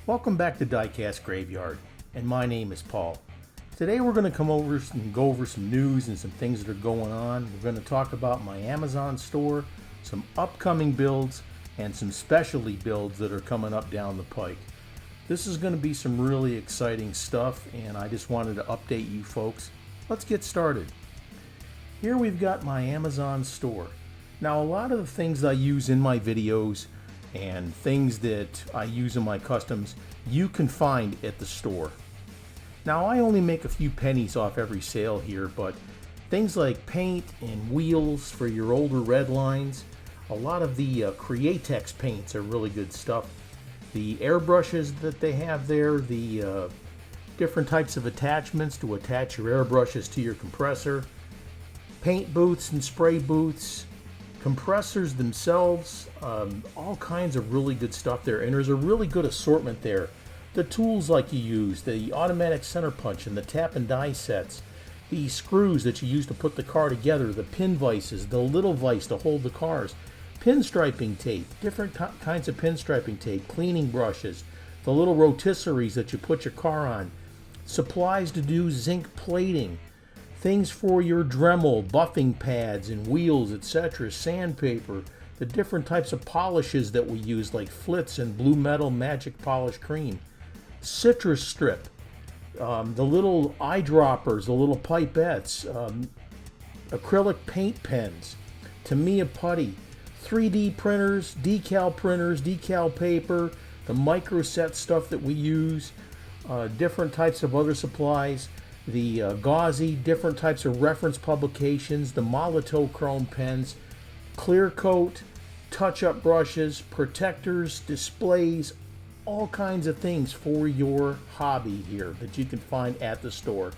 Welcome back to Diecast Graveyard, and my name is Paul. Today we're going to come over and go over some news and some things that are going on. We're going to talk about my Amazon store, some upcoming builds, and some specialty builds that are coming up down the pike. This is going to be some really exciting stuff, and I just wanted to update you folks. Let's get started. Here we've got my Amazon store. Now, a lot of the things I use in my videos and things that I use in my customs, you can find at the store. Now, I only make a few pennies off every sale here, but things like paint and wheels for your older red lines, a lot of the Createx paints are really good stuff. The airbrushes that they have there, the different types of attachments to attach your airbrushes to your compressor, paint booths and spray booths, compressors themselves, all kinds of really good stuff there, and there's a really good assortment there. The tools like you use, the automatic center punch and the tap and die sets, the screws that you use to put the car together, the pin vices, the little vise to hold the cars, pinstriping tape, different kinds of pinstriping tape, cleaning brushes, the little rotisseries that you put your car on, supplies to do zinc plating, things for your Dremel, buffing pads and wheels, etc., sandpaper, the different types of polishes that we use like Flitz and Blue Metal Magic Polish Cream, citrus strip, the little eyedroppers, the little pipettes, acrylic paint pens, Tamiya putty, 3D printers, decal paper, the microset stuff that we use, different types of other supplies, the gauzy, different types of reference publications, the Molotow chrome pens, clear coat, touch-up brushes, protectors, displays, all kinds of things for your hobby here that you can find at the store.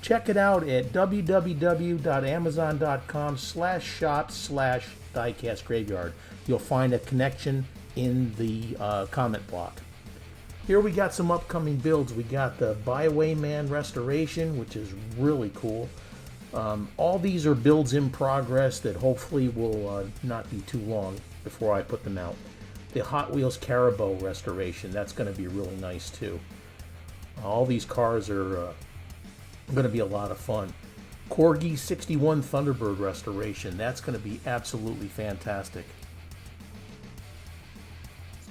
Check it out at www.amazon.com/shop/diecastgraveyard. You'll find a connection in the comment block. Here we got some upcoming builds. We got the Byway Man restoration, which is really cool. All these are builds in progress that hopefully will not be too long before I put them out. The Hot Wheels CARABO restoration, that's going to be really nice too. All these cars are going to be a lot of fun. CORGI 61 Thunderbird restoration, that's going to be absolutely fantastic.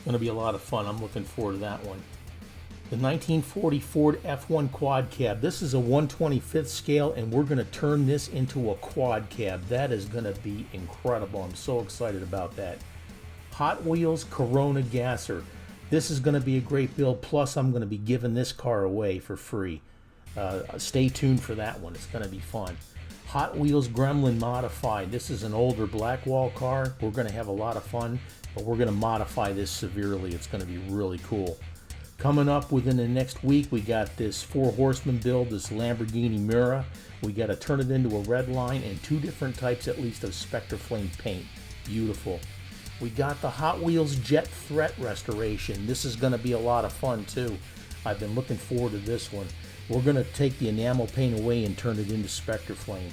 Going to be a lot of fun. I'm looking forward to that one. The 1940 Ford F1 quad cab. This is a 1/25th scale, and we're going to turn this into a quad cab. That is going to be incredible. I'm so excited about that. Hot Wheels Corona Gasser. This is going to be a great build. Plus, I'm going to be giving this car away for free. Stay tuned for that one. It's going to be fun. Hot Wheels Gremlin Modified. This is an older Blackwall car. We're going to have a lot of fun, but we're going to modify this severely. It's going to be really cool. Coming up within the next week, we got this 4 Horsemen build, this Lamborghini Miura. We got to turn it into a red line and 2 different types at least of Spectre Flame paint. Beautiful. We got the Hot Wheels Jet Threat restoration. This is going to be a lot of fun too. I've been looking forward to this one. We're going to take the enamel paint away and turn it into Spectre Flame.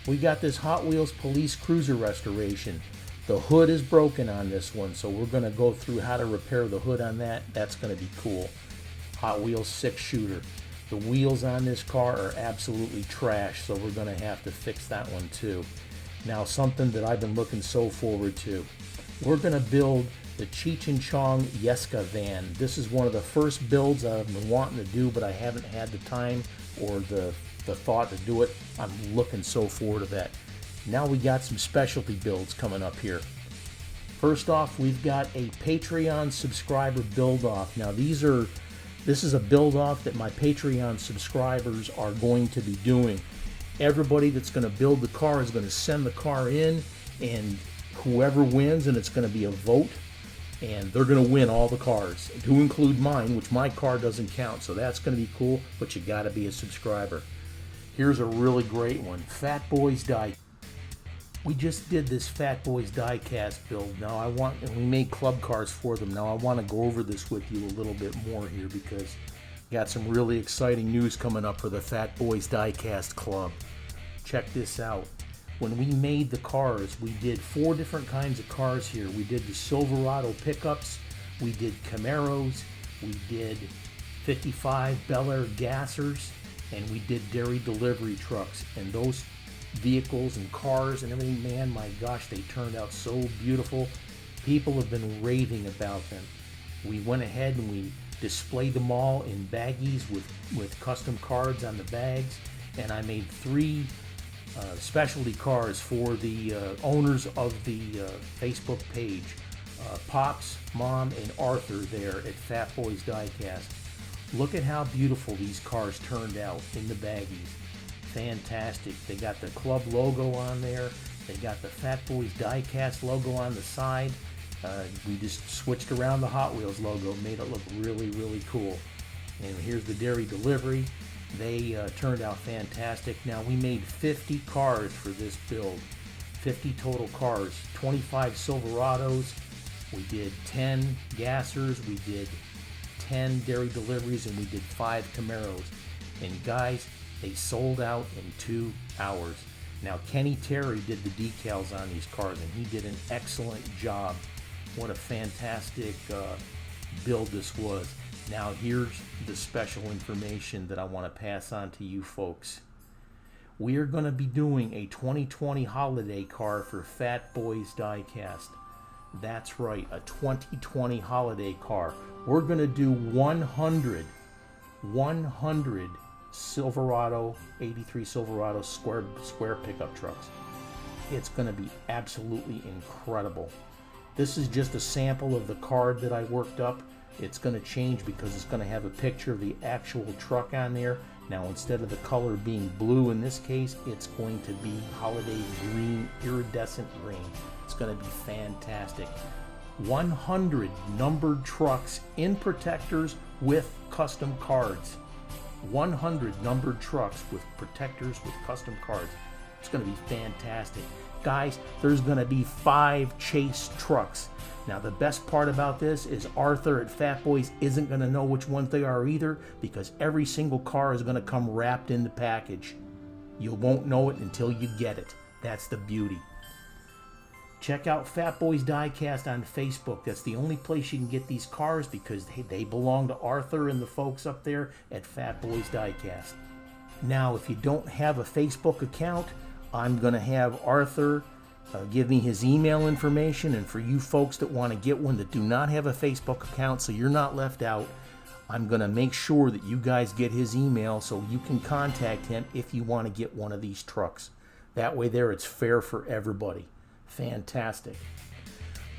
We got this Hot Wheels Police Cruiser restoration. The hood is broken on this one, so we're going to go through how to repair the hood on that. That's going to be cool. Hot Wheels 6-shooter. The wheels on this car are absolutely trash, so we're going to have to fix that one too. Now, something that I've been looking so forward to. We're going to build the Cheech and Chong Yeska van. This is one of the first builds I've been wanting to do, but I haven't had the time or the thought to do it. I'm looking so forward to that. Now we got some specialty builds coming up here. First off, we've got a Patreon subscriber build-off. Now this is a build-off that my Patreon subscribers are going to be doing. Everybody that's going to build the car is going to send the car in, and whoever wins, and it's going to be a vote, and they're going to win all the cars, to include mine, which my car doesn't count, so that's going to be cool, but you got to be a subscriber. Here's a really great one, FATBOYS Die. We just did this FATBOYS Diecast build. Now and we made club cars for them. Now I want to go over this with you a little bit more here because I got some really exciting news coming up for the FATBOYS Diecast Club. Check this out. When we made the cars, we did 4 different kinds of cars here. We did the Silverado pickups, we did Camaros, we did 55 Bel Air gassers, and we did dairy delivery trucks. And those vehicles and cars and everything, man, my gosh, they turned out so beautiful. People have been raving about them. We went ahead and we displayed them all in baggies with custom cards on the bags, and I made 3 specialty cars for the owners of the Facebook page, Pops, Mom, and Arthur there at FATBOYS Diecast. Look at how beautiful these cars turned out in the baggies. Fantastic. They got the club logo on there. They got the FATBOYS Diecast logo on the side. We just switched around the Hot Wheels logo, made it look really, really cool. And here's the dairy delivery. They turned out fantastic. Now, we made 50 cars for this build. 50 total cars. 25 Silverados. We did 10 gassers. We did 10 dairy deliveries, and we did 5 Camaros. And guys, they sold out in 2 hours. Now, Kenny Terry did the decals on these cars, and he did an excellent job. What a fantastic build this was. Now, here's the special information that I want to pass on to you folks. We are going to be doing a 2020 holiday car for FATBOYS Diecast. That's right, a 2020 holiday car. We're going to do 100 Silverado, 83 Silverado square pickup trucks. It's going to be absolutely incredible. This is just a sample of the card that I worked up. It's going to change because it's going to have a picture of the actual truck on there. Now, instead of the color being blue in this case, it's going to be holiday green, iridescent green. It's going to be fantastic. 100 numbered trucks in protectors with custom cards. 100 numbered trucks with protectors with custom cards. It's going to be fantastic. Guys, there's going to be 5 chase trucks. Now, the best part about this is Arthur at FATBOYS isn't going to know which ones they are either, because every single car is going to come wrapped in the package. You won't know it until you get it. That's the beauty. Check out FATBOYS Diecast on Facebook. That's the only place you can get these cars, because they belong to Arthur and the folks up there at FATBOYS Diecast. Now, if you don't have a Facebook account, I'm going to have Arthur give me his email information, and for you folks that want to get one that do not have a Facebook account so you're not left out, I'm going to make sure that you guys get his email so you can contact him if you want to get one of these trucks. That way there, it's fair for everybody. Fantastic.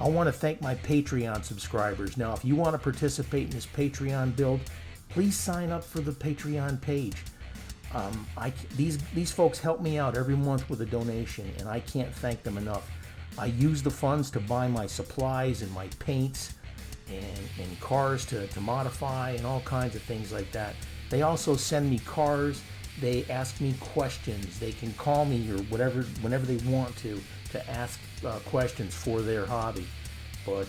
I want to thank my Patreon subscribers. Now, if you want to participate in this Patreon build, please sign up for the Patreon page. These folks help me out every month with a donation, and I can't thank them enough. I use the funds to buy my supplies and my paints and cars to modify and all kinds of things like that. They also send me cars. They ask me questions. They can call me or whatever whenever they want to ask questions for their hobby. But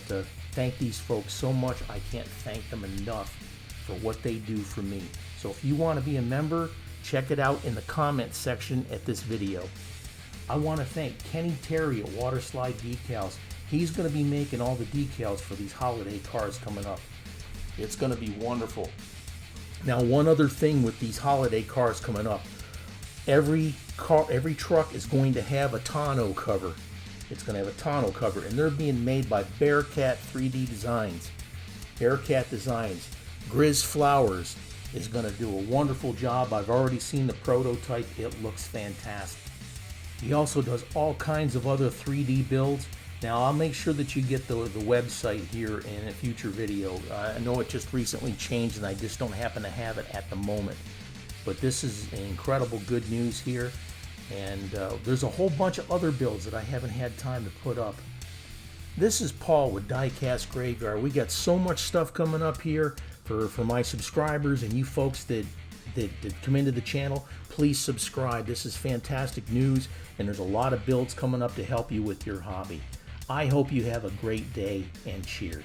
thank these folks so much. I can't thank them enough for what they do for me. So if you want to be a member, check it out in the comments section at this video. I want to thank Kenny Terry at Waterslide Decals. He's going to be making all the decals for these holiday cars coming up. It's going to be wonderful. Now, one other thing with these holiday cars coming up, every truck is going to have a tonneau cover. It's going to have a tonneau cover, and they're being made by Bearcat 3D Designs. Bearcat Designs. Grizz Flowers is going to do a wonderful job. I've already seen the prototype. It looks fantastic. He also does all kinds of other 3D builds. Now, I'll make sure that you get the website here in a future video. I know it just recently changed and I just don't happen to have it at the moment. But this is incredible good news here. And there's a whole bunch of other builds that I haven't had time to put up. This is Paul with Diecast Graveyard. We got so much stuff coming up here for my subscribers and you folks that come into the channel. Please subscribe. This is fantastic news, and there's a lot of builds coming up to help you with your hobby. I hope you have a great day, and cheers.